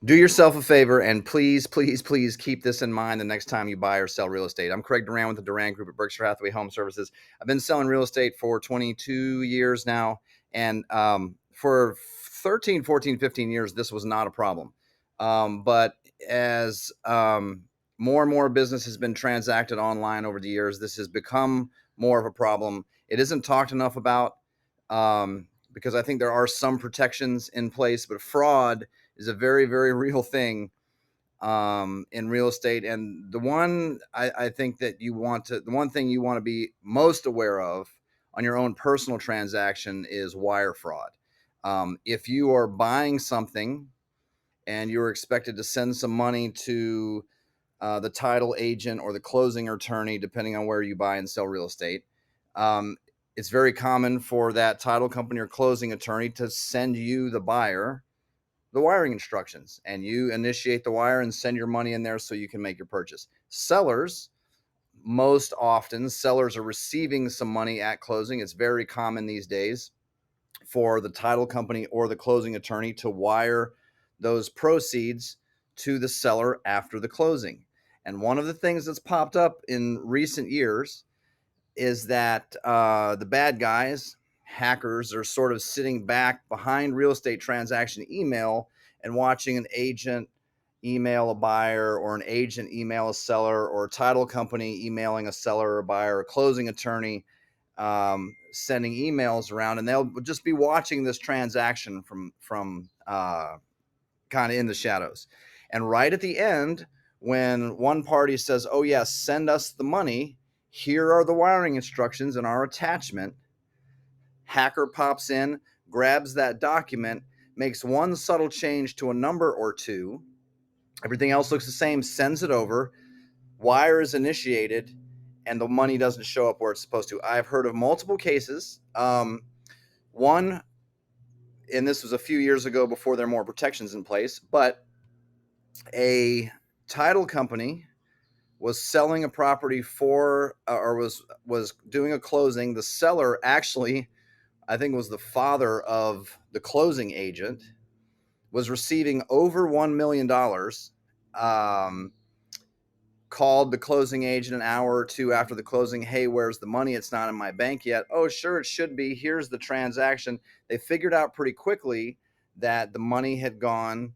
Do yourself a favor and please, please, please keep this in mind the next time you buy or sell real estate. I'm Craig Duran with the Duran Group at Berkshire Hathaway Home Services. I've been selling real estate for 22 years now. And for 13, 14, 15 years, this was not a problem. But as more and more business has been transacted online over the years, this has become more of a problem. It isn't talked enough about because I think there are some protections in place, but fraud is a very, very real thing in real estate. And I think that the one thing you want to be most aware of on your own personal transaction is wire fraud. If you are buying something and you're expected to send some money to the title agent or the closing attorney, depending on where you buy and sell real estate, um, it's very common for that title company or closing attorney to send you, the buyer, the wiring instructions, and you initiate the wire and send your money in there so you can make your purchase. Most often sellers are receiving some money at closing. It's very common these days for the title company or the closing attorney to wire those proceeds to the seller after the closing. And one of the things that's popped up in recent years is that the bad guys, hackers, are sort of sitting back behind real estate transaction email and watching an agent email a buyer, or an agent email a seller, or a title company emailing a seller or a buyer, a closing attorney sending emails around, and they'll just be watching this transaction from kind of in the shadows. And right at the end, when one party says, "Oh yes, send us the money. Here are the wiring instructions and our attachment," hacker pops in, grabs that document, makes one subtle change to a number or two. Everything else looks the same, sends it over, wire is initiated, and the money doesn't show up where it's supposed to. I've heard of multiple cases. One, and this was a few years ago before there are more protections in place, but a title company was selling a property for, or was doing a closing. The seller actually, I think, was the father of the closing agent, was receiving over $1 million. Um, Called the closing agent an hour or two after the closing. "Hey, where's the money? It's not in my bank yet." "Oh, sure, it should be. Here's the transaction." They figured out pretty quickly that the money had gone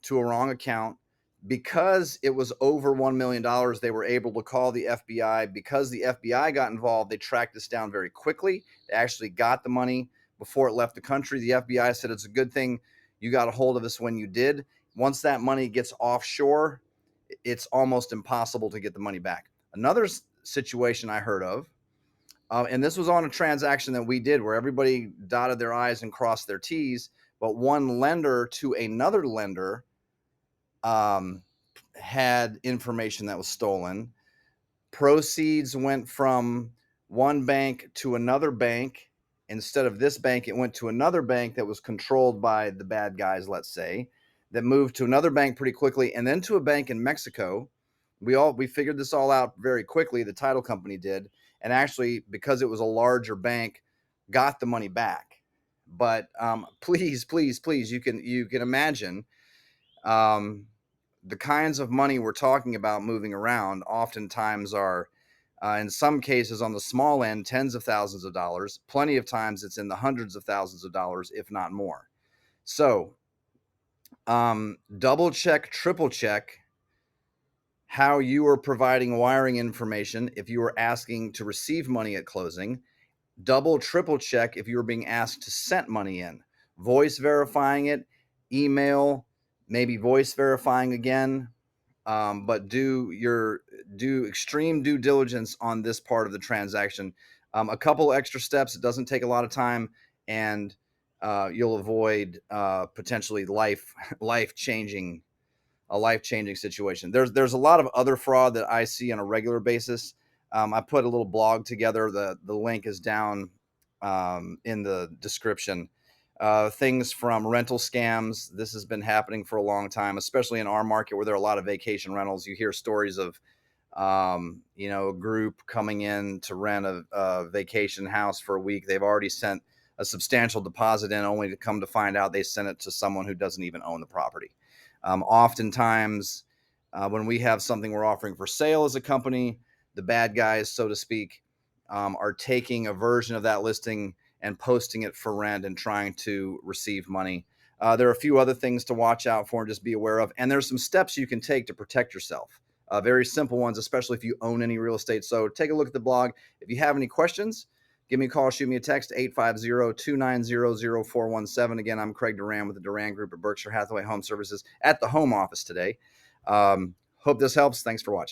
to a wrong account. Because it was over $1 million, they were able to call the FBI. Because the FBI got involved, they tracked this down very quickly. They actually got the money before it left the country. The FBI said it's a good thing you got a hold of us when you did. Once that money gets offshore, it's almost impossible to get the money back. Another situation I heard of, and this was on a transaction that we did where everybody dotted their I's and crossed their T's, but one lender to another lender um, had information that was stolen. Proceeds went from one bank to another bank. Instead of this bank, it went to another bank that was controlled by the bad guys, let's say, that moved to another bank pretty quickly, and then to a bank in Mexico. We figured this all out very quickly. The title company did, and actually, because it was a larger bank, got the money back. But please, please, please, you can imagine um, the kinds of money we're talking about moving around oftentimes are, in some cases, on the small end, tens of thousands of dollars. Plenty of times it's in the hundreds of thousands of dollars, if not more. So double check, triple check how you are providing wiring information if you are asking to receive money at closing. Double, triple check if you're being asked to send money in. Voice verifying it, email, maybe voice verifying again. But do extreme due diligence on this part of the transaction. A couple extra steps. It doesn't take a lot of time, and you'll avoid potentially life changing a life changing situation. There's a lot of other fraud that I see on a regular basis. I put a little blog together. The link is down in the description. Things from rental scams. This has been happening for a long time, especially in our market where there are a lot of vacation rentals. You hear stories of a group coming in to rent a vacation house for a week. They've already sent a substantial deposit in, only to come to find out they sent it to someone who doesn't even own the property. Oftentimes, when we have something we're offering for sale as a company, the bad guys, so to speak, are taking a version of that listing and posting it for rent and trying to receive money. There are a few other things to watch out for and just be aware of. And there's some steps you can take to protect yourself. Very simple ones, especially if you own any real estate. So take a look at the blog. If you have any questions, give me a call, shoot me a text, 850-290-0417. Again, I'm Craig Duran with the Duran Group at Berkshire Hathaway Home Services at the home office today. Hope this helps. Thanks for watching.